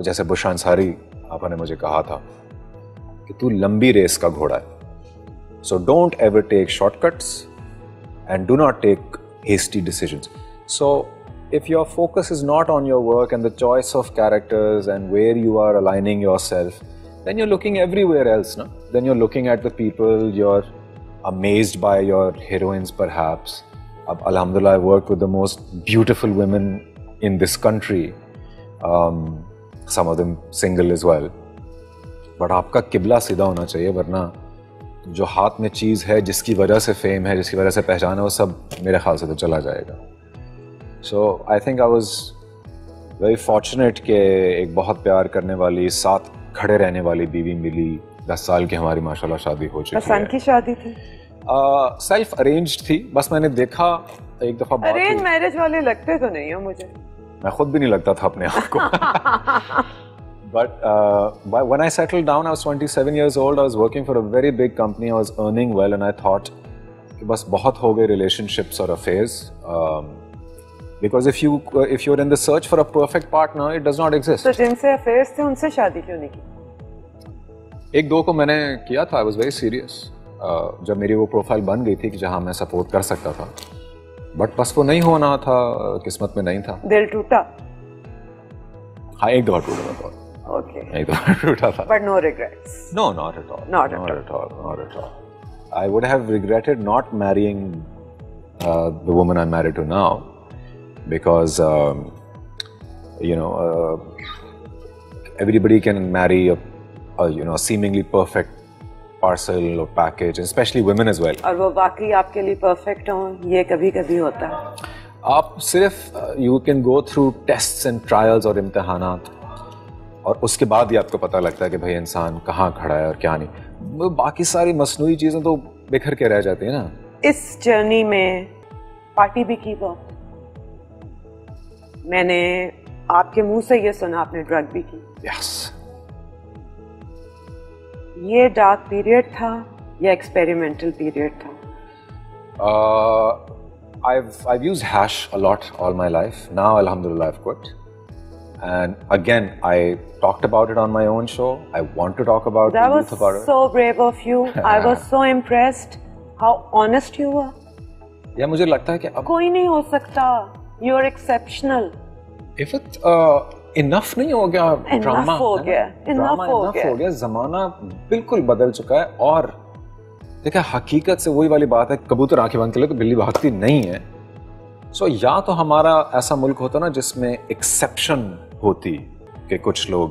جیسے بش انصاری آپا نے مجھے کہا تھا کہ تو لمبی ریس کا گھوڑا ہے, so don't ever take short cuts and do not take hasty decisions. So if your focus is not on your work and the choice of characters and where you are aligning yourself, then you're looking everywhere else, no? Then you're looking at the people, you're amazed by your heroines perhaps. Alhamdulillah, I work with the most beautiful women in this country, some of them single as well. But آپ کا قبلہ سیدھا ہونا چاہیے, ورنہ جو ہاتھ میں چیز ہے, جس کی وجہ سے فیم ہے, جس کی وجہ سے پہچان ہے, وہ سب میرے خیال سے تو چلا جائے گا. So I think I was very fortunate کہ ایک بہت پیار کرنے والی, ساتھ کھڑے رہنے والی بیوی ملی. 10 سال کی ہماری ماشاءاللہ شادی ہو چکی ہے. پسند کی شادی تھی؟ سیلف ارینجڈ تھی, بس میں نے دیکھا ایک دفعہ. ارینج میرج والے لگتے تو نہیں ہو مجھے. میں خود بھی نہیں لگتا تھا اپنے آپ کو. But when I settled down, I was 27 years old. I was working for a very big company. I was earning well, and I thought کہ بس بہت ہو گئے relationships اور affairs. Because if you're in the search for a perfect partner, it does not exist. تو جن سے affairs تھے ان سے شادی کیوں نہیں کی؟ ایک دو کو میں نے کیا تھا. I was very serious. جب میری وہ پروفائل بن گئی تھی کہ جہاں میں سپورٹ کر سکتا تھا, بٹ بس وہ نہیں ہونا تھا, قسمت میں نہیں تھا. دل ٹوٹا؟ ہاں, ایک دفعہ ٹوٹا تھا. اوکے, ایک دفعہ ٹوٹا تھا. But no regrets? No, not at all. Not at all. I would have regretted not marrying the woman I'm married to now. Because everybody can marry a seemingly perfect parcel or package, especially women as well. اور وہ واقعی آپ کے لیے perfect ہوں, یہ کبھی کبھی ہوتا ہے. آپ صرف you can go through tests and trials اور امتحانات, اور اس کے بعد ہی آپ کو پتہ لگتا ہے کہ بھائی انسان کہاں کھڑا ہے اور کیا نہیں. باقی ساری مصنوعی چیزیں تو بکھر کے رہ جاتی ہیں نا. اس جرنی میں پارٹی بھی کی بہت. میں نے آپ کے منہ سے یہ سنا آپ نے ڈرگ بھی کی. Yes. یہ ڈارک پیریڈ تھا یا ایکسپیریمنٹل پیریڈ تھا؟ I've used hash a lot all my life. Now, alhamdulillah, I've quit. And again, I talked about it on my own show. I want to talk about That the youth about was it. so brave of you. I was so impressed how honest you were. یا مجھے لگتا ہے کہ اب کوئی نہیں ہو سکتا. You are exceptional. if it enough نہیں ہو گیا, ڈرامہ ہو گیا, enough ہو گیا. زمانہ بالکل بدل چکا ہے. اور دیکھیں, حقیقت سے وہی والی بات ہے, کبوتر آنکھیں بند کر لے تو بلی بھاگتی نہیں ہے. سو یا تو ہمارا ایسا ملک ہوتا نا جس میں ایکسیپشن ہوتی کہ کچھ لوگ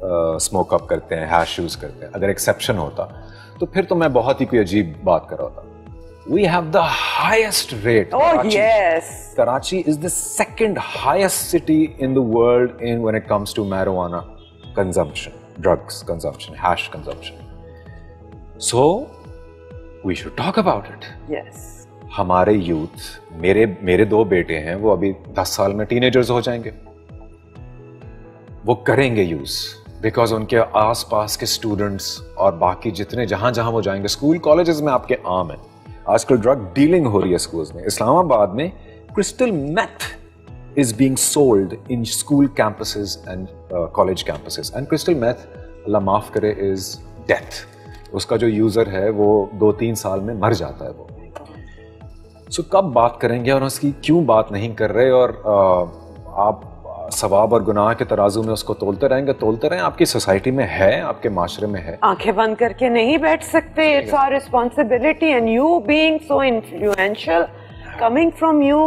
اسموک اپ کرتے ہیں, ہیش یوز کرتے ہیں. اگر ایکسیپشن ہوتا تو پھر تو میں بہت ہی کوئی عجیب بات کر رہا ہوتا. We have the highest rate. Oh, yes. Karachi is the second highest city in the world when it comes to marijuana consumption, drugs consumption, hash consumption. So, we should talk about it. Yes. ہمارے youth, میرے 2 بیٹے ہیں, وہ ابھی 10 سال میں ten agers ہو جائیں گے. وہ کریں گے یوز, بیکاز ان کے آس پاس کے اسٹوڈنٹس اور باقی جتنے جہاں وہ جائیں گے, اسکول کالجز میں آپ کے عام ہیں. آج کل ڈرگ ڈیلنگ ہو رہی ہے اسکولز میں. اسلام آباد میں crystal meth is being sold in school campuses and college campuses. And crystal meth, اللہ معاف کرے, از ڈیتھ. اس کا جو یوزر ہے وہ 2-3 سال میں مر جاتا ہے وہ. سو کب بات کریں گے, اور اس کی کیوں بات نہیں کر رہے, اور آپ ثواب اور گناہ کے ترازو میں اس کو تولتے رہیں. آپ کی سوسائٹی میں ہے, آپ کے معاشرے میں ہے. آنکھیں بند کر کے نہیں بیٹھ سکتے. It's our responsibility, and you being so influential, coming from you,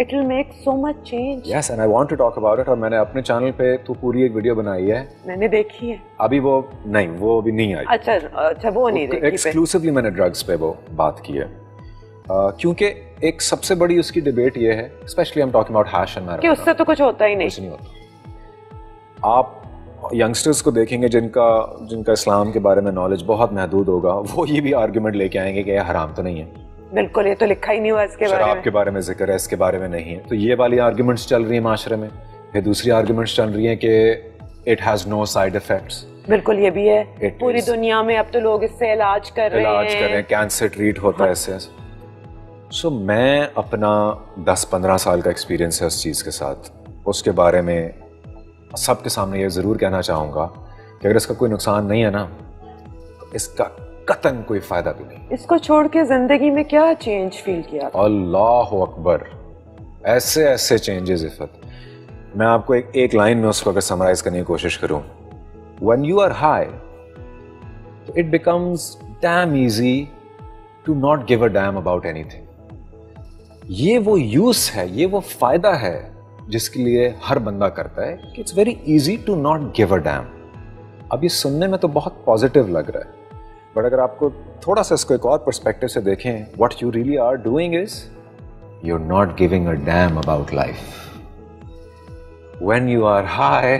it will make so much change. Yes, and I want to talk about it. اور میں نے اپنے چینل پہ تو پوری ایک ویڈیو بنائی ہے. میں نے دیکھی ہے. ابھی وہ نہیں آئی. اچھا وہ نہیں دیکھی. ایکسکلوسیولی میں نے ڈرگس پہ وہ بات کی ہے, کیونکہ ایک سب سے بڑی اس کی ڈیبیٹ یہ ہے, اسپیشلی ہم ٹاکنگ اباؤٹ ہیش اینڈ کہ اس سے تو کچھ ہوتا ہی نہیں. کچھ نہیں ہوتا. آپ ینگسٹرز کو دیکھیں گے جن کا اسلام کے بارے میں نالج بہت محدود ہوگا, وہ یہ بھی آرگیومنٹ لے کے آئیں گے کہ یہ حرام تو نہیں ہے. بالکل, یہ تو لکھا ہی نہیں ہوا اس کے بارے میں. شراب کے بارے میں ذکر ہے, اس کے بارے میں نہیں ہے. تو یہ والی آرگیومنٹس چل رہی ہیں معاشرے میں. پھر دوسری آرگیومنٹس چل رہی ہیں کہ it has no side effects. بالکل, یہ بھی ہے. پوری دنیا میں اب تو لوگ اس سے علاج کر رہے ہیں, کینسر ٹریٹ ہوتا ہے اس سے. سو میں اپنا 10-15 سال کا ایکسپیرینس ہے اس چیز کے ساتھ, اس کے بارے میں سب کے سامنے یہ ضرور کہنا چاہوں گا کہ اگر اس کا کوئی نقصان نہیں ہے نا تو اس کا قطعاً کوئی فائدہ بھی نہیں. اس کو چھوڑ کے زندگی میں کیا چینج فیل کیا؟ اللہ اکبر, ایسے ایسے چینجز عفت. میں آپ کو ایک لائن میں اس کو اگر سمرائز کرنے کی کوشش کروں, when you are high it becomes damn easy to not give a damn about anything. یہ وہ یوز ہے, یہ وہ فائدہ ہے جس کے لیے ہر بندہ کرتا ہے کہ it's very easy to not give a damn. اب یہ سننے میں تو بہت پازیٹیو لگ رہا ہے, بٹ اگر آپ کو تھوڑا سا اس کو ایک اور پرسپیکٹو سے دیکھیں, what you really are doing is you are not giving a damn about life. When you are high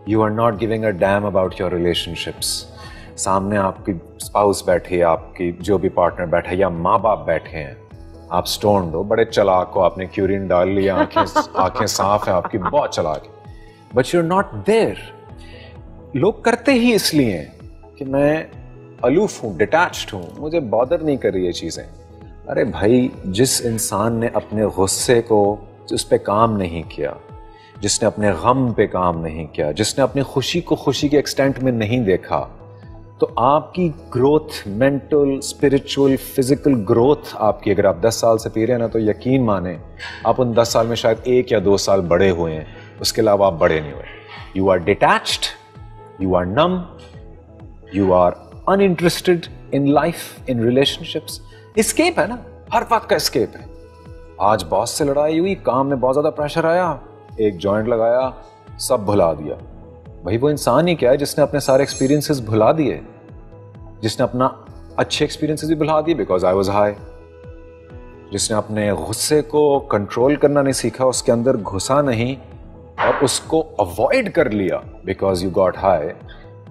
you are not giving a damn about your relationships. سامنے آپ کی اسپاؤس بیٹھے, آپ کی جو بھی پارٹنر بیٹھے یا ماں باپ بیٹھے ہیں, آپ سٹون دو, بڑے چلاک ہو, آپ نے کیورین ڈال لیا, آنکھیں صاف ہیں آپ کی, بہت چلاک, but you are not there. لوگ کرتے ہی اس لیے کہ میں الوف ہوں, ڈیٹیچڈ ہوں, مجھے بادر نہیں کر رہی یہ چیزیں. ارے بھائی, جس انسان نے اپنے غصے کو, اس پہ کام نہیں کیا, جس نے اپنے غم پہ کام نہیں کیا, جس نے اپنی خوشی کو خوشی کے ایکسٹینٹ میں نہیں دیکھا, تو آپ کی growth, mental, spiritual, physical growth آپ کی, اگر آپ 10 سال سے پی رہے ہیں نا, تو یقین مانیں آپ ان 10 سال میں شاید 1 یا 2 سال بڑے ہوئے ہیں, اس کے علاوہ آپ بڑے نہیں ہوئے. You are detached, you are numb, you are interested in life, in relationships. Escape ہے نا, ہر وقت کا اسکیپ ہے. آج باس سے لڑائی ہوئی, کام میں بہت زیادہ پریشر آیا, ایک جوائنٹ لگایا, سب بھلا دیا. بھائی وہ انسان ہی کیا ہے جس نے اپنے سارے ایکسپیرینسز بھلا دیے, جس نے اپنا اچھے ایکسپیرینسز بھی بھلا دیے بیکاز آئی واز ہائی, جس نے اپنے غصے کو کنٹرول کرنا نہیں سیکھا, اس کے اندر گھسا نہیں اور اس کو اوائڈ کر لیا بیکاز یو گاٹ ہائی,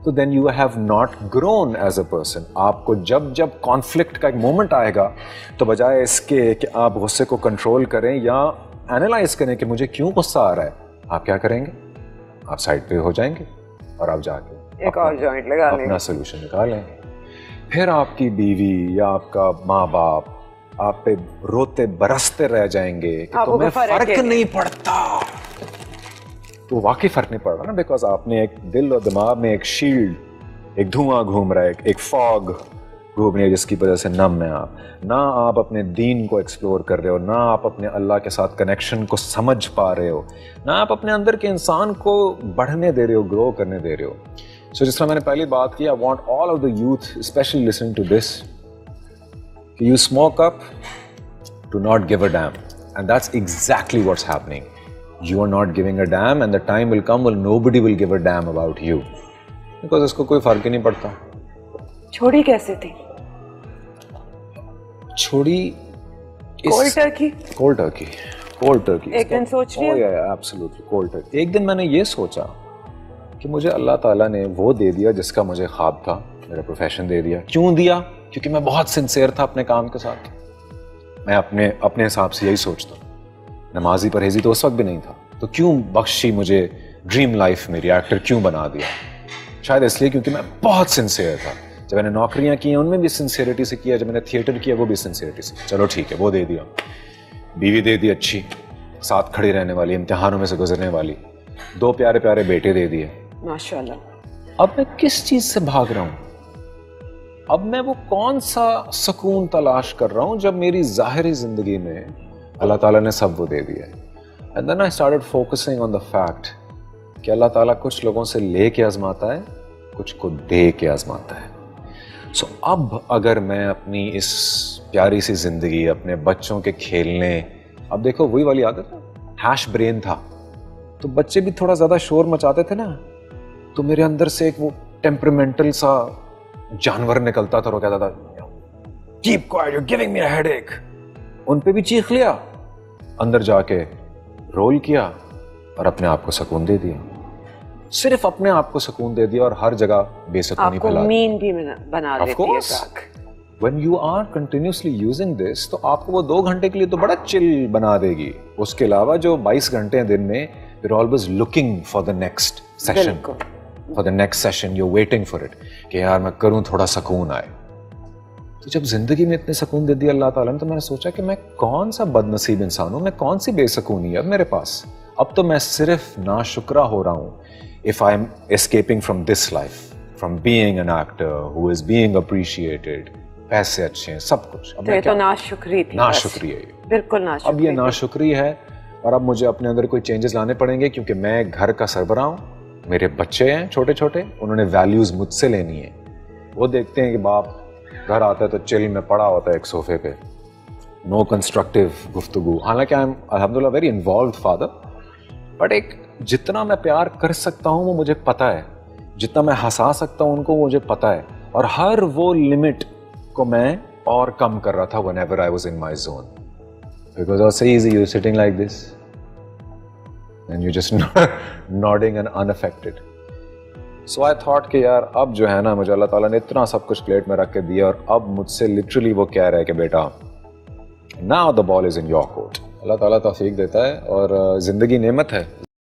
تو then you have not grown as a person. آپ کو جب کانفلکٹ کا ایک مومنٹ آئے گا تو بجائے اس کے کہ آپ غصے کو کنٹرول کریں یا اینالائز کریں کہ مجھے کیوں غصہ آ رہا ہے, آپ کیا کریں گے, آپ سائڈ پہ ہو جائیں گے اور آپ جا کے ایک اور جوائنٹ لگا لیں, اپنا سولوشن نکالیں. پھر آپ کی بیوی یا آپ کا ماں باپ آپ پہ روتے برستے رہ جائیں گے کہ تمہیں فرق نہیں پڑتا. تو واقعی فرق نہیں پڑ رہا نا, بیکاز آپ نے ایک دل اور دماغ میں ایک شیلڈ, ایک دھواں گھوم رہا ہے, ایک فاگ گھوم رہی ہے جس کی وجہ سے نم ہے آپ. نہ آپ اپنے دین کو ایکسپلور کر رہے ہو, نہ آپ اپنے اللہ کے ساتھ کنیکشن کو سمجھ پا رہے ہو, نہ آپ اپنے اندر کے انسان کو بڑھنے دے رہے ہو, گرو کرنے دے رہے ہو. سو جس طرح میں نے پہلی بات کی, I want all of the youth especially listen to this, کہ you smoke up to not give a damn, and that's exactly what's happening. You are not giving a damn and the time will come when nobody will give a damn about you because اس کو کوئی فرق ہی نہیں پڑتا. چھوڑی کیسے تھی؟ چھوڑی cold Turkey. ایک دن سوچ لیا, ایبسولوٹلی کولڈ ٹرکی. ایک دن میں نے یہ سوچا کہ مجھے اللہ تعالیٰ نے وہ دے دیا جس کا مجھے خواب تھا, میرا پروفیشن دے دیا. کیوں دیا؟ کیونکہ میں بہت سنسیئر تھا اپنے کام کے ساتھ. میں اپنے حساب سے یہی سوچتا ہوں. نمازی پرہیزی تو اس وقت بھی نہیں تھا, تو کیوں بخشی مجھے ڈریم لائف, میری ایکٹر کیوں بنا دیا؟ شاید اس لیے کیونکہ میں بہت سنسیئر تھا. جب میں نے نوکریاں کی ہیں ان میں بھی سنسیئرٹی سے کیا, جب میں نے تھیٹر کیا وہ بھی سنسیئرٹی سے. چلو ٹھیک ہے, وہ دے دیا. بیوی دے دی اچھی, ساتھ کھڑی رہنے والی, امتحانوں میں سے گزرنے والی, 2 پیارے پیارے بیٹے دے دیے, ماشاءاللہ. اب میں کس چیز سے بھاگ رہا ہوں؟ اب میں وہ کون سا سکون تلاش کر رہا ہوں جب میری ظاہری زندگی میں اللہ تعالیٰ نے سب وہ دے دیا ہے. And then I started focusing on the fact کہ اللہ تعالیٰ کچھ لوگوں سے لے کے آزماتا ہے, کچھ کو دے کے آزماتا ہے. سو اب اگر میں اپنی اس پیاری سی زندگی, اپنے بچوں کے کھیلنے, اب دیکھو وہی والی عادت ہے, ہیش برین تھا تو بچے بھی تھوڑا زیادہ شور مچاتے تھے نا, تو میرے اندر سے ایک وہ ٹیمپرمنٹل سا جانور نکلتا تھا اور وہ کہتا تھا keep quiet, you giving me a headache. ان پہ بھی چیخ لیا, اندر جا کے رول کیا اور اپنے آپ کو سکون دے دیا. صرف اپنے آپ کو سکون دے دیا اور ہر جگہ بے سکونی پھیلا دی. آپ کو مین بھی بنا دیتی ہے drug. when you are continuously using this تو آپ کو وہ 2 گھنٹے کے لیے تو بڑا چل بنا دے گی. اس کے علاوہ جو 22 گھنٹے ہیں دن میں, you're always looking for the next session, for the next session, you're waiting for it کہ یار میں کروں تھوڑا سکون آئے. تو جب زندگی میں اتنے سکون دے دیا اللہ تعالیٰ نے, تو میں نے سوچا کہ میں کون سا بد نصیب انسان ہوں, میں کون سی بے سکونی ہے اب میرے پاس. اب تو میں صرف ناشکرہ ہو رہا ہوں if I'm escaping from this life, from being an actor who is being appreciated, پیسے اچھے ہیں, سب کچھ. اب یہ تو ناشکری تھی, ناشکری ہے, بالکل ناشکری. اب یہ ناشکری ہے, اور اب مجھے اپنے اندر کوئی چینجز لانے پڑیں گے, کیونکہ میں گھر کا سربراہ ہوں, میرے بچے ہیں چھوٹے چھوٹے, انہوں نے ویلیوز مجھ سے لینی ہے. وہ دیکھتے ہیں کہ باپ گھر آتا ہے تو چل میں پڑا ہوتا ہے ایک صوفے پہ, نو کنسٹرکٹیو گفتگو. حالانکہ آئی ایم الحمدللہ ویری انوالوڈ فادر, بٹ ایک جتنا میں پیار کر سکتا ہوں وہ مجھے پتہ ہے, جتنا میں ہنسا سکتا ہوں ان کو مجھے پتہ ہے, اور ہر وہ لمٹ کو میں اور کم کر رہا تھا whenever I was in my zone. Because it was so easy, you're sitting like this and you're just nodding and unaffected. So I thought کہ یار اب جو ہے نا مجھے اللہ تعالیٰ نے اتنا سب کچھ پلیٹ میں رکھ کے دیا, اور اب مجھ سے لٹرلی وہ کہہ رہا ہے کہ بیٹا now the ball is in your court. اللہ تعالیٰ توفیق دیتا ہے, اور زندگی نعمت ہے,